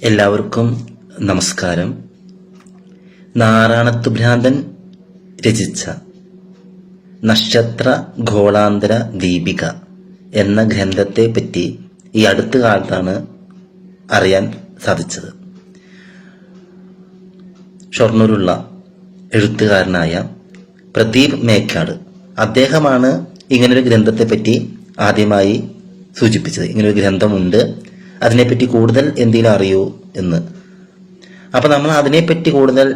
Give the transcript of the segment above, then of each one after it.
എല്ലാവർക്കും നമസ്കാരം. നാരായണത്തു ഭ്രാന്തൻ രചിച്ച നക്ഷത്ര ഗോളാന്തര ദീപിക എന്ന ഗ്രന്ഥത്തെ പറ്റി ഈ അടുത്ത കാലത്താണ് അറിയാൻ സാധിച്ചത്. ഷൊർണൂരുള്ള എഴുത്തുകാരനായ പ്രദീപ് മേക്കാട് അദ്ദേഹമാണ് ഇങ്ങനൊരു ഗ്രന്ഥത്തെ പറ്റി ആദ്യമായി സൂചിപ്പിച്ചത്. ഇങ്ങനൊരു ഗ്രന്ഥമുണ്ട്, അതിനെപ്പറ്റി കൂടുതൽ എന്തെങ്കിലും അറിയൂ എന്ന്. അപ്പൊ നമ്മൾ അതിനെപ്പറ്റി കൂടുതൽ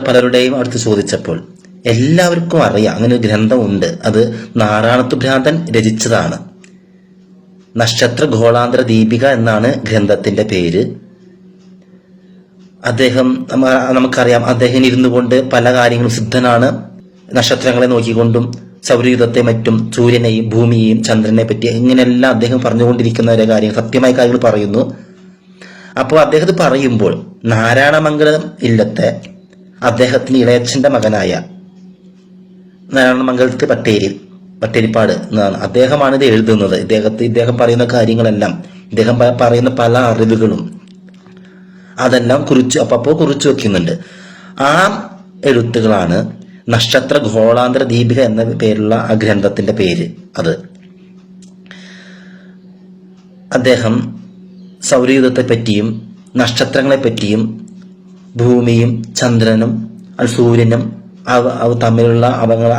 പലരുടെയും അടുത്ത് ചോദിച്ചപ്പോൾ എല്ലാവർക്കും അറിയാം അങ്ങനെ ഒരു ഗ്രന്ഥമുണ്ട്. അത് നാരായണത്തു ഭ്രാന്തൻ രചിച്ചതാണ്. നക്ഷത്ര ഗോളാന്തര ദീപിക എന്നാണ് ഗ്രന്ഥത്തിന്റെ പേര്. അദ്ദേഹം നമുക്കറിയാം, അദ്ദേഹം ഇരുന്നു കൊണ്ട് പല കാര്യങ്ങളും സിദ്ധനാണ്. നക്ഷത്രങ്ങളെ നോക്കിക്കൊണ്ടും സൗരയൂഥത്തെ മറ്റും സൂര്യനെയും ഭൂമിയെയും ചന്ദ്രനെ പറ്റി ഇങ്ങനെയെല്ലാം അദ്ദേഹം പറഞ്ഞുകൊണ്ടിരിക്കുന്ന ഒരു കാര്യം, സത്യമായ കാര്യങ്ങൾ പറയുന്നു. അപ്പോൾ അദ്ദേഹം പറയുമ്പോൾ നാരായണമംഗലം ഇല്ലത്തെ അദ്ദേഹത്തിന് ഇളയച്ചന്റെ മകനായ നാരായണമംഗലത്ത് പട്ടേരിപ്പാട് എന്നാണ് അദ്ദേഹമാണ് ഇത് എഴുതുന്നത്. ഇദ്ദേഹം പറയുന്ന കാര്യങ്ങളെല്ലാം, ഇദ്ദേഹം പറയുന്ന പല അറിവുകളും അതെല്ലാം കുറിച്ചു വെക്കുന്നുണ്ട്. ആ എഴുത്തുകളാണ് നക്ഷത്ര ഗോളാന്തര ദീപിക എന്ന പേരുള്ള ആ ഗ്രന്ഥത്തിന്റെ പേര്. അത് അദ്ദേഹം സൗരയൂഥത്തെ പറ്റിയും നക്ഷത്രങ്ങളെ പറ്റിയും ഭൂമിയും ചന്ദ്രനും സൂര്യനും അവ തമ്മിലുള്ള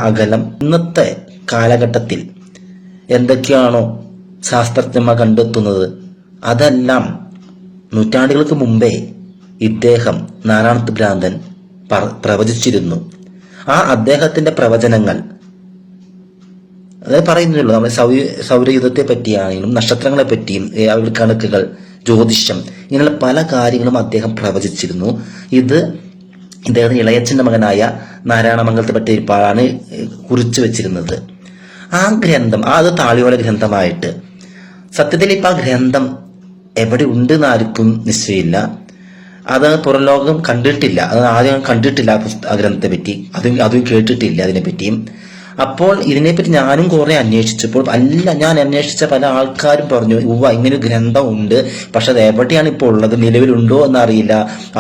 അകലം ഇന്നത്തെ കാലഘട്ടത്തിൽ എന്തൊക്കെയാണോ ശാസ്ത്രജ്ഞന്മാർ കണ്ടെത്തുന്നത് അതെല്ലാം നൂറ്റാണ്ടുകൾക്ക് മുമ്പേ ഇദ്ദേഹം നാരായണത്തു ഭ്രാന്തൻ പ്രവചിച്ചിരുന്നു. ആ അദ്ദേഹത്തിന്റെ പ്രവചനങ്ങൾ അതായത് പറയുന്നുള്ളൂ. നമ്മൾ സൗരയൂഥത്തെ പറ്റിയാണെങ്കിലും നക്ഷത്രങ്ങളെ പറ്റിയും കണക്കുകൾ, ജ്യോതിഷം, ഇങ്ങനെയുള്ള പല കാര്യങ്ങളും അദ്ദേഹം പ്രവചിച്ചിരുന്നു. ഇത് ഇദ്ദേഹത്തിന് ഇളയച്ചന്റെ മകനായ നാരായണമംഗലത്ത് പട്ടേരിപ്പാടാണ് കുറിച്ചു വെച്ചിരുന്നത്. ആ ഗ്രന്ഥം അത് താളിയോല ഗ്രന്ഥമായിട്ട് സത്യത്തിൽ ഇപ്പൊ ആ ഗ്രന്ഥം എവിടെ ഉണ്ട് എന്ന് ആർക്കും നിശ്ചയമില്ല. അത് പുറം ലോകം കണ്ടിട്ടില്ല. അത് ആദ്യം കണ്ടിട്ടില്ല ആ ഗ്രന്ഥത്തെ പറ്റി, അതും കേട്ടിട്ടില്ല അതിനെപ്പറ്റിയും. അപ്പോൾ ഇതിനെപ്പറ്റി ഞാനും കുറെ അന്വേഷിച്ചപ്പോൾ ഞാൻ അന്വേഷിച്ച പല ആൾക്കാരും പറഞ്ഞു, ഇങ്ങനെ ഒരു ഗ്രന്ഥം ഉണ്ട്, പക്ഷെ അത് എവിടെയാണ് ഇപ്പോൾ ഉള്ളത്, നിലവിലുണ്ടോ എന്നറിയില്ല.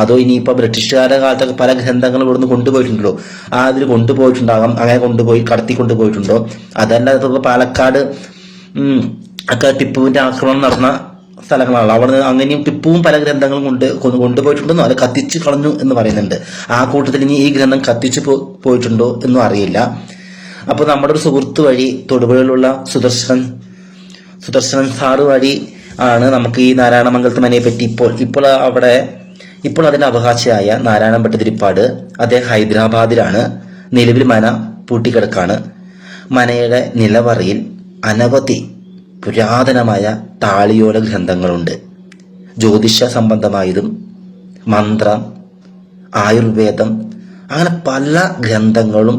അതോ ഇനിയിപ്പോ ബ്രിട്ടീഷുകാരുടെ കാലത്തൊക്കെ പല ഗ്രന്ഥങ്ങളും ഇവിടുന്ന് കൊണ്ടുപോയിട്ടുണ്ടോ, അതിൽ കൊണ്ടുപോയിട്ടുണ്ടാകാം, അങ്ങനെ കടത്തി കൊണ്ടുപോയിട്ടുണ്ടോ. അതല്ല ഇപ്പൊ പാലക്കാട് ഒക്കെ ടിപ്പുവിന്റെ ആക്രമണം നടന്ന സ്ഥലങ്ങളാണ്. അവിടെ അങ്ങനെയും ടിപ്പുവും പല ഗ്രന്ഥങ്ങളും കൊണ്ടുപോയിട്ടുണ്ടെന്നോ അല്ല കത്തിച്ചു കളഞ്ഞു എന്ന് പറയുന്നുണ്ട്. ആ കൂട്ടത്തിൽ ഇനി ഈ ഗ്രന്ഥം കത്തിച്ചു പോയിട്ടുണ്ടോ എന്നും അറിയില്ല. അപ്പൊ നമ്മുടെ ഒരു സുഹൃത്ത് വഴി തൊടുപുഴയിലുള്ള സുദർശനൻ സാറ് വഴി ആണ് നമുക്ക് ഈ നാരായണമംഗലത്ത് മനയെ പറ്റി ഇപ്പോൾ അതിന്റെ അവകാശിയായ നാരായണ ഭട്ടതിരിപ്പാട് അദ്ദേഹം ഹൈദരാബാദിലാണ്. നിലവിൽ മന പൂട്ടിക്കിടക്കാണ്. മനയുടെ നിലവറയിൽ അനവധി പുരാതനമായ താളിയോല ഗ്രന്ഥങ്ങളുണ്ട്. ജ്യോതിഷ സംബന്ധമായതും മന്ത്രം, ആയുർവേദം, അങ്ങനെ പല ഗ്രന്ഥങ്ങളും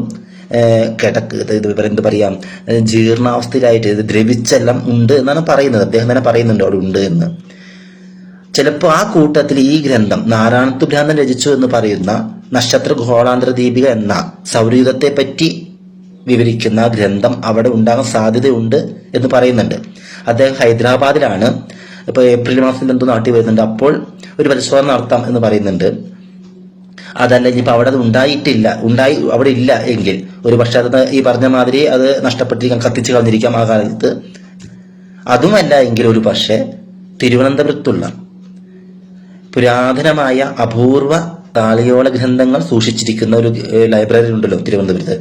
ജീർണാവസ്ഥയിലായിട്ട് ദ്രവിച്ചെല്ലാം ഉണ്ട് എന്നാണ് പറയുന്നത്. അദ്ദേഹം തന്നെ പറയുന്നുണ്ട് അവിടെ ഉണ്ട് എന്ന്. ചിലപ്പോൾ ആ കൂട്ടത്തിൽ ഈ ഗ്രന്ഥം നാരായണത്തു ഭ്രാന്തൻ രചിച്ചു എന്ന് പറയുന്ന നക്ഷത്ര ഗോളാന്തര ദീപിക എന്ന സൗരയൂഥത്തെ പറ്റി വിവരിക്കുന്ന ഗ്രന്ഥം അവിടെ ഉണ്ടാകാൻ സാധ്യതയുണ്ട് എന്ന് പറയുന്നുണ്ട്. അദ്ദേഹം ഹൈദരാബാദിലാണ്. ഇപ്പൊ ഏപ്രിൽ മാസത്തിൽ എന്തോ നാട്ടിൽ വരുന്നുണ്ട്. അപ്പോൾ ഒരു പരിശോധന നടത്താം എന്ന് പറയുന്നുണ്ട്. അതല്ല ഇനിയിപ്പോ അവിടെ അത് അവിടെ ഇല്ല എങ്കിൽ ഒരു പക്ഷെ അത് ഈ പറഞ്ഞ മാതിരി അത് നഷ്ടപ്പെട്ടിരിക്കാം, കത്തിച്ചു കളഞ്ഞിരിക്കാം ആ കാലത്ത്. അതുമല്ല എങ്കിൽ ഒരു പക്ഷെ തിരുവനന്തപുരത്തുള്ള പുരാതനമായ അപൂർവ താളിയോല ഗ്രന്ഥങ്ങൾ സൂക്ഷിച്ചിരിക്കുന്ന ഒരു ലൈബ്രറി ഉണ്ടല്ലോ തിരുവനന്തപുരത്ത്,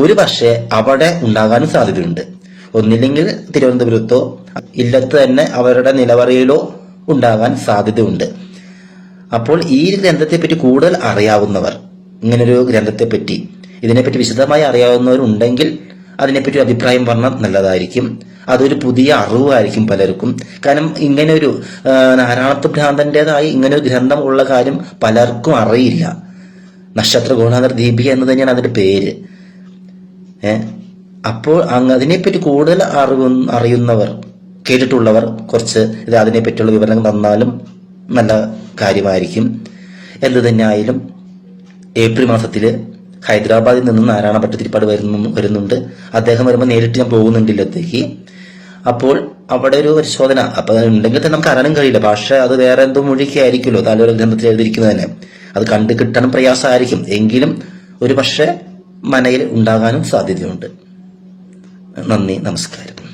ഒരു പക്ഷേ അവിടെ ഉണ്ടാകാനും സാധ്യതയുണ്ട്. ഒന്നില്ലെങ്കിൽ തിരുവനന്തപുരത്തോ ഇല്ലത്ത് തന്നെ അവരുടെ നിലവറയിലോ ഉണ്ടാകാൻ സാധ്യതയുണ്ട്. അപ്പോൾ ഈ ഗ്രന്ഥത്തെ പറ്റി കൂടുതൽ അറിയാവുന്നവർ, ഇങ്ങനൊരു ഗ്രന്ഥത്തെ പറ്റി ഇതിനെപ്പറ്റി വിശദമായി അറിയാവുന്നവരുണ്ടെങ്കിൽ അതിനെപ്പറ്റി അഭിപ്രായം പറഞ്ഞാൽ നല്ലതായിരിക്കും. അതൊരു പുതിയ അറിവായിരിക്കും പലർക്കും. കാരണം ഇങ്ങനെയൊരു നാരായണത്തു ഭ്രാന്തന്റേതായി ഇങ്ങനൊരു ഗ്രന്ഥം ഉള്ള കാര്യം പലർക്കും അറിയില്ല. നക്ഷത്ര ഗോളാന്തര ദീപിക എന്ന് തന്നെയാണ് അതിന്റെ പേര്. അപ്പോൾ അതിനെപ്പറ്റി കൂടുതൽ അറിയുന്നവർ, കേട്ടിട്ടുള്ളവർ കുറച്ച് അതിനെപ്പറ്റിയുള്ള വിവരങ്ങൾ തന്നാലും നല്ല കാര്യമായിരിക്കും. എന്ത് തന്നെ ആയാലും ഏപ്രിൽ മാസത്തിൽ ഹൈദരാബാദിൽ നിന്നും നാരായണ ഭട്ടതിരിപ്പാട് വരുന്നുണ്ട്. അദ്ദേഹം വരുമ്പോൾ നേരിട്ട് ഞാൻ പോകുന്നുണ്ട് ഇല്ലത്തേക്ക്. അപ്പോൾ അവിടെ ഒരു പരിശോധന അപ്പൊ ഉണ്ടെങ്കിൽ തന്നെ നമുക്ക് അറിയാനും കഴിയില്ല. പക്ഷെ അത് വേറെ എന്തോ മൊഴിക്കായിരിക്കുമല്ലോ താലോല ഗ്രന്ഥത്തിൽ എഴുതിയിരിക്കുന്നത് തന്നെ. അത് കണ്ടു കിട്ടാനും പ്രയാസമായിരിക്കും. എങ്കിലും ഒരു പക്ഷെ മനയിൽ ഉണ്ടാകാനും സാധ്യതയുണ്ട്. നന്ദി, നമസ്കാരം.